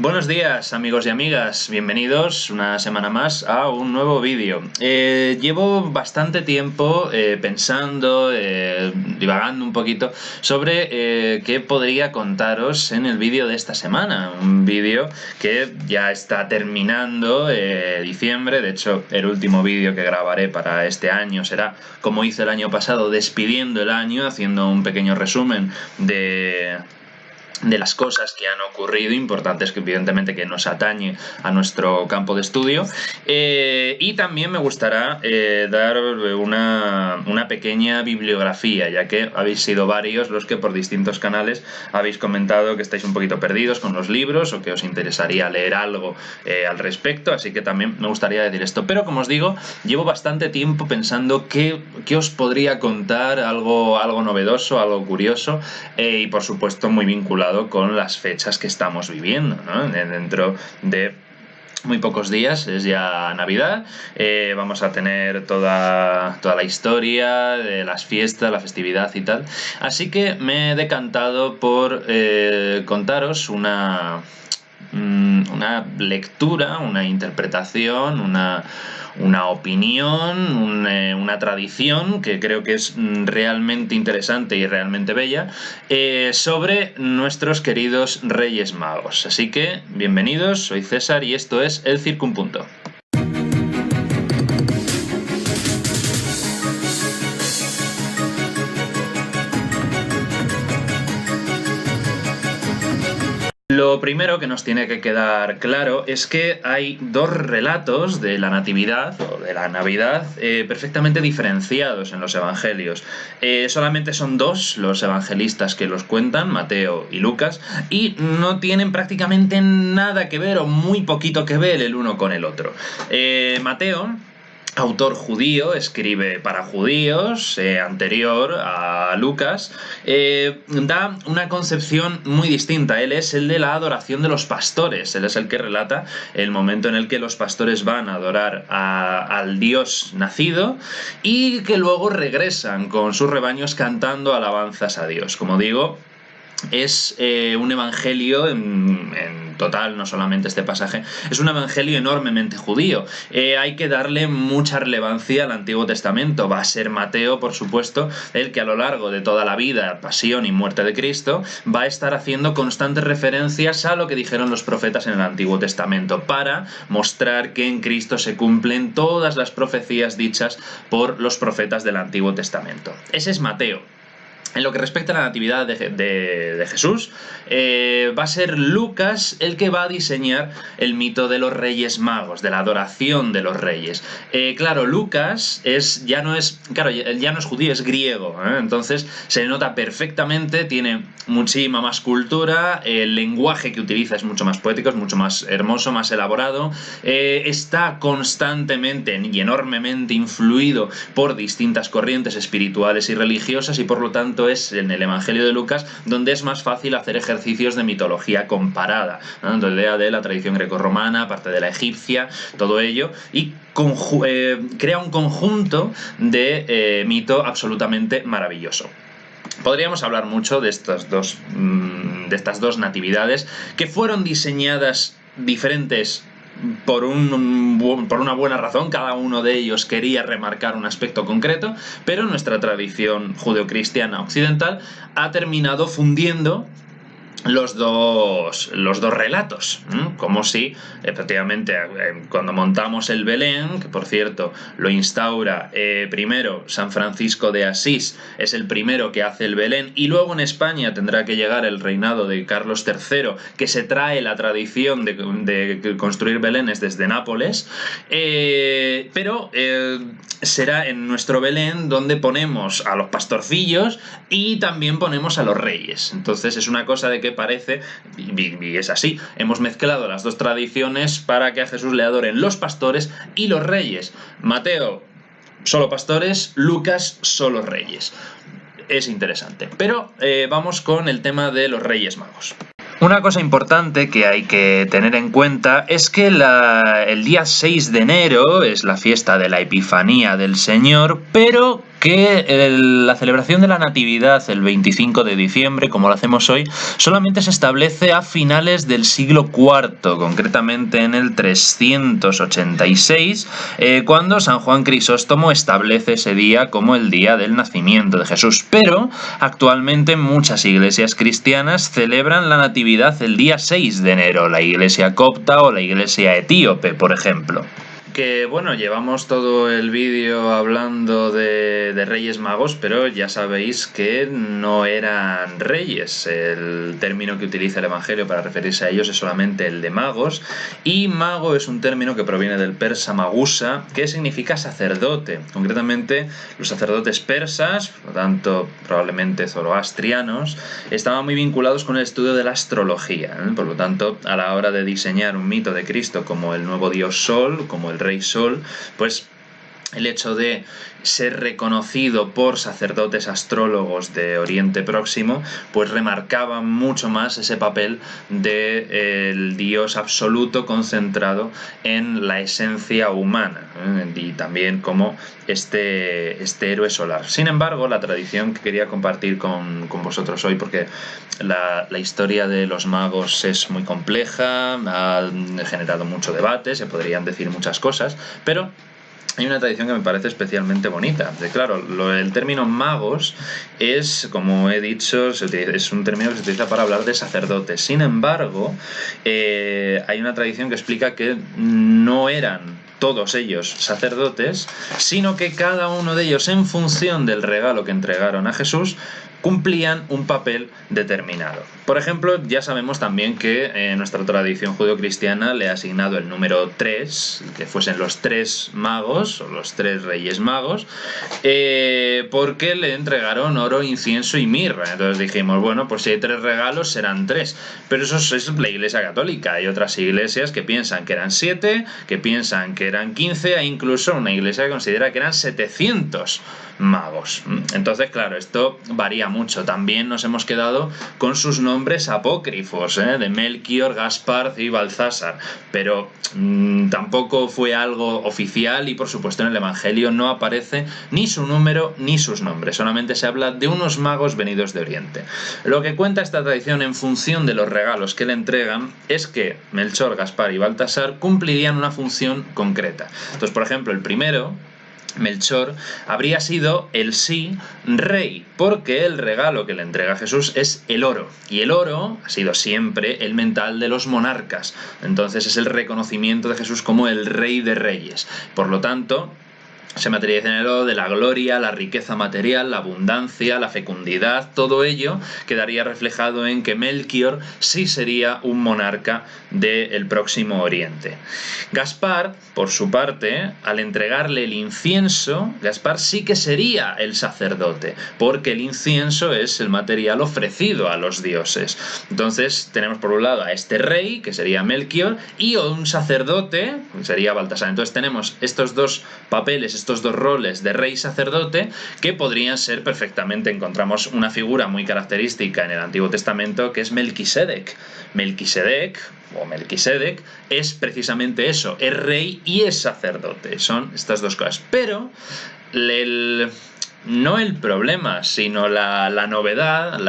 Buenos días amigos y amigas, bienvenidos una semana más a un nuevo vídeo. Llevo bastante tiempo pensando, divagando un poquito sobre qué podría contaros en el vídeo de esta semana. Un vídeo que ya está terminando diciembre, de hecho el último vídeo que grabaré para este año será como hice el año pasado, despidiendo el año, haciendo un pequeño resumen de las cosas que han ocurrido, importantes que evidentemente que nos atañe a nuestro campo de estudio, y también me gustará dar una pequeña bibliografía, ya que habéis sido varios los que por distintos canales habéis comentado que estáis un poquito perdidos con los libros o que os interesaría leer algo al respecto, así que también me gustaría decir esto. Pero como os digo, llevo bastante tiempo pensando qué os podría contar, algo novedoso, algo curioso, y por supuesto muy vinculado con las fechas que estamos viviendo, ¿no? Dentro de muy pocos días es ya Navidad, vamos a tener toda la historia de las fiestas, la festividad y tal, así que me he decantado por contaros una lectura, una interpretación, una opinión, una tradición que creo que es realmente interesante y realmente bella, sobre nuestros queridos Reyes Magos. Así que, bienvenidos, soy César y esto es El Circunpunto. Lo primero que nos tiene que quedar claro es que hay dos relatos de la Natividad o de la Navidad perfectamente diferenciados en los evangelios. Solamente son dos los evangelistas que los cuentan, Mateo y Lucas, y no tienen prácticamente nada que ver o muy poquito que ver el uno con el otro. Mateo, autor judío, escribe para judíos, anterior a Lucas, da una concepción muy distinta. Él es el de la adoración de los pastores. Él es el que relata el momento en el que los pastores van a adorar al Dios nacido y que luego regresan con sus rebaños cantando alabanzas a Dios. Como digo, es un evangelio en total, no solamente este pasaje, es un evangelio enormemente judío. Hay que darle mucha relevancia al Antiguo Testamento. Va a ser Mateo, por supuesto, el que a lo largo de toda la vida, pasión y muerte de Cristo, va a estar haciendo constantes referencias a lo que dijeron los profetas en el Antiguo Testamento, para mostrar que en Cristo se cumplen todas las profecías dichas por los profetas del Antiguo Testamento. Ese es Mateo. En lo que respecta a la natividad de Jesús, va a ser Lucas el que va a diseñar el mito de los Reyes Magos, de la adoración de los reyes. Claro, Lucas ya no es judío, es griego, entonces se nota perfectamente, tiene muchísima más cultura, el lenguaje que utiliza es mucho más poético, es mucho más hermoso, más elaborado, está constantemente y enormemente influido por distintas corrientes espirituales y religiosas, y por lo tanto es en el Evangelio de Lucas donde es más fácil hacer ejercicios de mitología comparada, ¿no? La idea de la tradición grecorromana, parte de la egipcia, todo ello, y crea un conjunto de mito absolutamente maravilloso. Podríamos hablar mucho de estas dos natividades que fueron diseñadas diferentes por una buena razón. Cada uno de ellos quería remarcar un aspecto concreto, pero nuestra tradición judeocristiana occidental ha terminado fundiendo los dos relatos, como si efectivamente cuando montamos el Belén, que por cierto lo instaura primero San Francisco de Asís, es el primero que hace el Belén, y luego en España tendrá que llegar el reinado de Carlos III, que se trae la tradición de construir Belénes desde Nápoles, pero será en nuestro Belén donde ponemos a los pastorcillos y también ponemos a los reyes. Entonces es una cosa de que parece, y es así, hemos mezclado las dos tradiciones para que a Jesús le adoren los pastores y los reyes. Mateo, solo pastores; Lucas, solo reyes. Es interesante. Pero vamos con el tema de los Reyes Magos. Una cosa importante que hay que tener en cuenta es que el día 6 de enero es la fiesta de la Epifanía del Señor, pero que la celebración de la Natividad el 25 de diciembre, como lo hacemos hoy, solamente se establece a finales del siglo IV, concretamente en el 386, cuando San Juan Crisóstomo establece ese día como el día del nacimiento de Jesús. Pero actualmente muchas iglesias cristianas celebran la Natividad el día 6 de enero, la iglesia copta o la iglesia etíope, por ejemplo. Que bueno, llevamos todo el vídeo hablando de Reyes Magos, pero ya sabéis que no eran reyes. El término que utiliza el Evangelio para referirse a ellos es solamente el de magos, y mago es un término que proviene del persa magusa, que significa sacerdote. Concretamente, los sacerdotes persas, por lo tanto probablemente zoroastrianos, estaban muy vinculados con el estudio de la astrología, ¿eh? Por lo tanto, a la hora de diseñar un mito de Cristo como el nuevo dios Sol, como el Rey Sol, pues el hecho de ser reconocido por sacerdotes astrólogos de Oriente Próximo, pues remarcaba mucho más ese papel del Dios absoluto concentrado en la esencia humana, ¿eh? Y también como este héroe solar. Sin embargo, la tradición que quería compartir con vosotros hoy, porque la historia de los magos es muy compleja, ha generado mucho debate, se podrían decir muchas cosas, pero hay una tradición que me parece especialmente bonita. Claro, el término magos es, como he dicho, es un término que se utiliza para hablar de sacerdotes. Sin embargo, hay una tradición que explica que no eran todos ellos sacerdotes, sino que cada uno de ellos, en función del regalo que entregaron a Jesús, cumplían un papel determinado. Por ejemplo, ya sabemos también que nuestra tradición judeocristiana le ha asignado el número 3, que fuesen los 3 magos, o los 3 reyes magos, porque le entregaron oro, incienso y mirra. Entonces dijimos, bueno, pues si hay 3 regalos serán 3. Pero eso es la Iglesia Católica. Hay otras iglesias que piensan que eran 7, que piensan que eran 15, e incluso una iglesia que considera que eran 700 magos. Entonces, claro, esto varía mucho. También nos hemos quedado con sus nombres apócrifos, de Melchior, Gaspar y Baltasar, pero tampoco fue algo oficial, y por supuesto en el Evangelio no aparece ni su número ni sus nombres, solamente se habla de unos magos venidos de Oriente. Lo que cuenta esta tradición en función de los regalos que le entregan es que Melchor, Gaspar y Baltasar cumplirían una función concreta. Entonces, por ejemplo, el primero, Melchor, habría sido el rey, porque el regalo que le entrega a Jesús es el oro, y el oro ha sido siempre el mental de los monarcas. Entonces es el reconocimiento de Jesús como el rey de reyes. Por lo tanto, se materializa en el oro de la gloria, la riqueza material, la abundancia, la fecundidad. Todo ello quedaría reflejado en que Melchior sí sería un monarca del Próximo Oriente. Gaspar, por su parte, al entregarle el incienso, Gaspar sí que sería el sacerdote, porque el incienso es el material ofrecido a los dioses. Entonces tenemos por un lado a este rey, que sería Melchior, y un sacerdote, que sería Baltasar. Entonces tenemos estos dos papeles, estos dos roles de rey y sacerdote, que podrían ser perfectamente. Encontramos una figura muy característica en el Antiguo Testamento, que es Melquisedec. Melquisedec es precisamente eso, es rey y es sacerdote, son estas dos cosas. Pero no el problema, sino la novedad,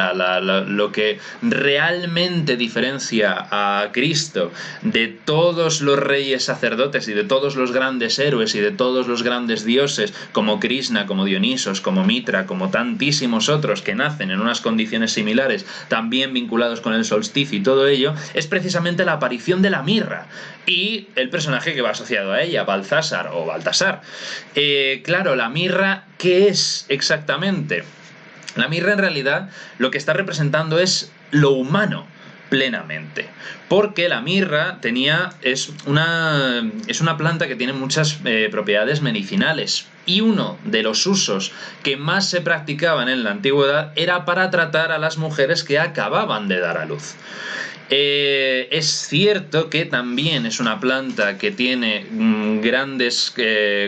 lo que realmente diferencia a Cristo de todos los reyes sacerdotes y de todos los grandes héroes y de todos los grandes dioses, como Krishna, como Dionisos, como Mitra, como tantísimos otros que nacen en unas condiciones similares, también vinculados con el solsticio y todo ello, es precisamente la aparición de la mirra y el personaje que va asociado a ella, Baltasar o Baltasar. Claro, la mirra, ¿qué es exactamente? La mirra en realidad lo que está representando es lo humano plenamente, porque la mirra es una planta que tiene muchas propiedades medicinales, y uno de los usos que más se practicaban en la antigüedad era para tratar a las mujeres que acababan de dar a luz. Es cierto que también es una planta que tiene grandes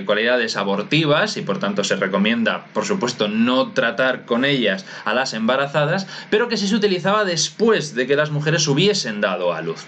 cualidades abortivas y por tanto se recomienda, por supuesto, no tratar con ellas a las embarazadas, pero que sí se utilizaba después de que las mujeres hubiesen dado a luz.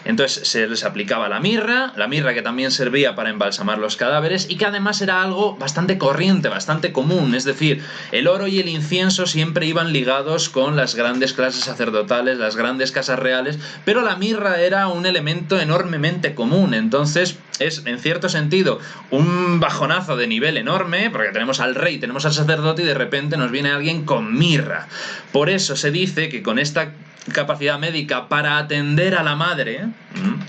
Entonces se les aplicaba la mirra que también servía para embalsamar los cadáveres y que además era algo bastante corriente, bastante común, es decir, el oro y el incienso siempre iban ligados con las grandes clases sacerdotales, las grandes casas reales, pero la mirra era un elemento enormemente común. Entonces es, en cierto sentido, un bajonazo de nivel enorme, porque tenemos al rey, tenemos al sacerdote y de repente nos viene alguien con mirra. Por eso se dice que con esta capacidad médica para atender a la madre,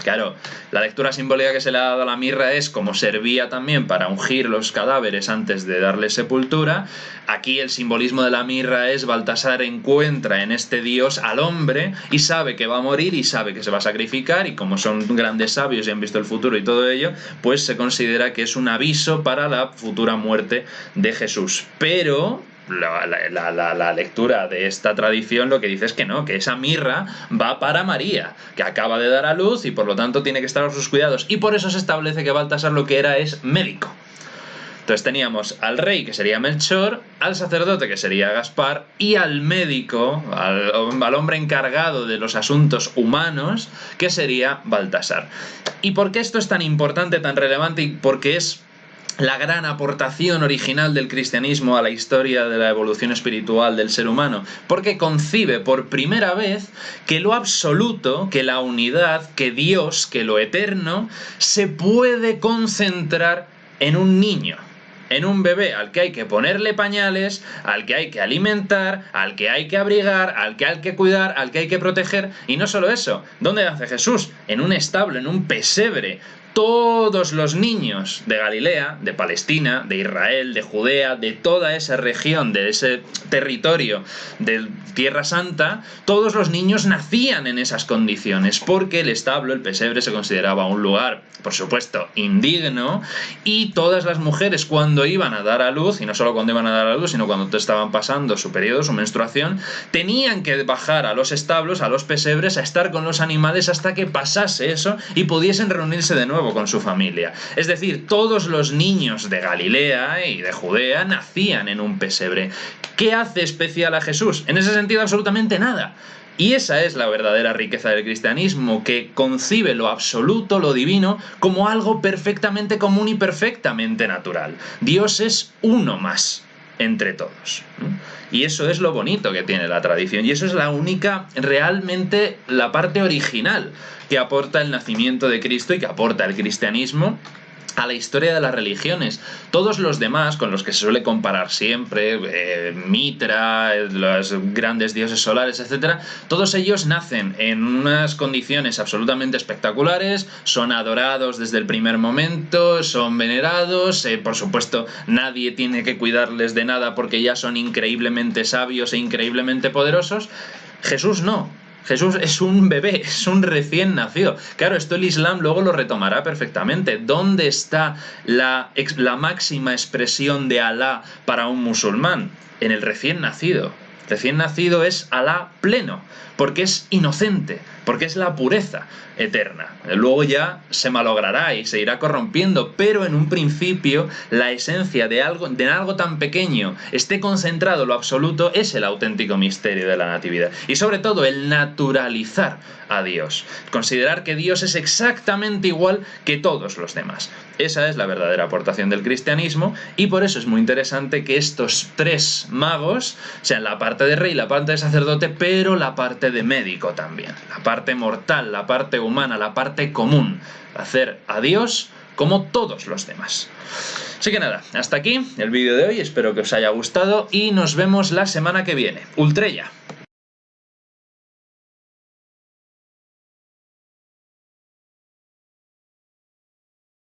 claro, la lectura simbólica que se le ha dado a la mirra es como servía también para ungir los cadáveres antes de darle sepultura. Aquí el simbolismo de la mirra es Baltasar encuentra en este dios al hombre y sabe que va a morir y sabe que se va a sacrificar, y como son grandes sabios y han visto el futuro y todo ello, pues se considera que es un aviso para la futura muerte de Jesús. Pero la lectura de esta tradición lo que dice es que no, que esa mirra va para María, que acaba de dar a luz y por lo tanto tiene que estar a sus cuidados, y por eso se establece que Baltasar lo que era es médico. Entonces teníamos al rey, que sería Melchor, al sacerdote, que sería Gaspar, y al médico, al hombre encargado de los asuntos humanos, que sería Baltasar. ¿Y por qué esto es tan importante, tan relevante? Y porque es la gran aportación original del cristianismo a la historia de la evolución espiritual del ser humano, porque concibe por primera vez que lo absoluto, que la unidad, que Dios, que lo eterno, se puede concentrar en un niño, en un bebé al que hay que ponerle pañales, al que hay que alimentar, al que hay que abrigar, al que hay que cuidar, al que hay que proteger. Y no solo eso, ¿dónde nace Jesús? En un establo, en un pesebre. Todos los niños de Galilea, de Palestina, de Israel, de Judea, de toda esa región, de ese territorio de Tierra Santa, todos los niños nacían en esas condiciones, porque el establo, el pesebre, se consideraba un lugar, por supuesto, indigno, y todas las mujeres cuando iban a dar a luz, y no solo cuando iban a dar a luz, sino cuando estaban pasando su periodo, su menstruación, tenían que bajar a los establos, a los pesebres, a estar con los animales hasta que pasase eso y pudiesen reunirse de nuevo con su familia. Es decir, todos los niños de Galilea y de Judea nacían en un pesebre. ¿Qué hace especial a Jesús? En ese sentido, absolutamente nada. Y esa es la verdadera riqueza del cristianismo, que concibe lo absoluto, lo divino, como algo perfectamente común y perfectamente natural. Dios es uno más entre todos. Y eso es lo bonito que tiene la tradición, y eso es la única, realmente, la parte original que aporta el nacimiento de Cristo y que aporta el cristianismo a la historia de las religiones. Todos los demás, con los que se suele comparar siempre, Mitra, los grandes dioses solares, etc., todos ellos nacen en unas condiciones absolutamente espectaculares, son adorados desde el primer momento, son venerados, por supuesto nadie tiene que cuidarles de nada porque ya son increíblemente sabios e increíblemente poderosos. Jesús no. Jesús es un bebé, es un recién nacido. Claro, esto el Islam luego lo retomará perfectamente. ¿Dónde está la máxima expresión de Alá para un musulmán? En el recién nacido. Recién nacido es Alá pleno, porque es inocente, porque es la pureza eterna. Luego ya se malogrará y se irá corrompiendo, pero en un principio la esencia de algo tan pequeño esté concentrado lo absoluto, es el auténtico misterio de la natividad. Y sobre todo el naturalizar a Dios, considerar que Dios es exactamente igual que todos los demás. Esa es la verdadera aportación del cristianismo, y por eso es muy interesante que estos tres magos sean la parte de rey, la parte de sacerdote, pero la parte de médico también, la parte mortal, la parte humana, la parte común, hacer a Dios como todos los demás. Así que nada, hasta aquí el vídeo de hoy, espero que os haya gustado y nos vemos la semana que viene. Ultrella.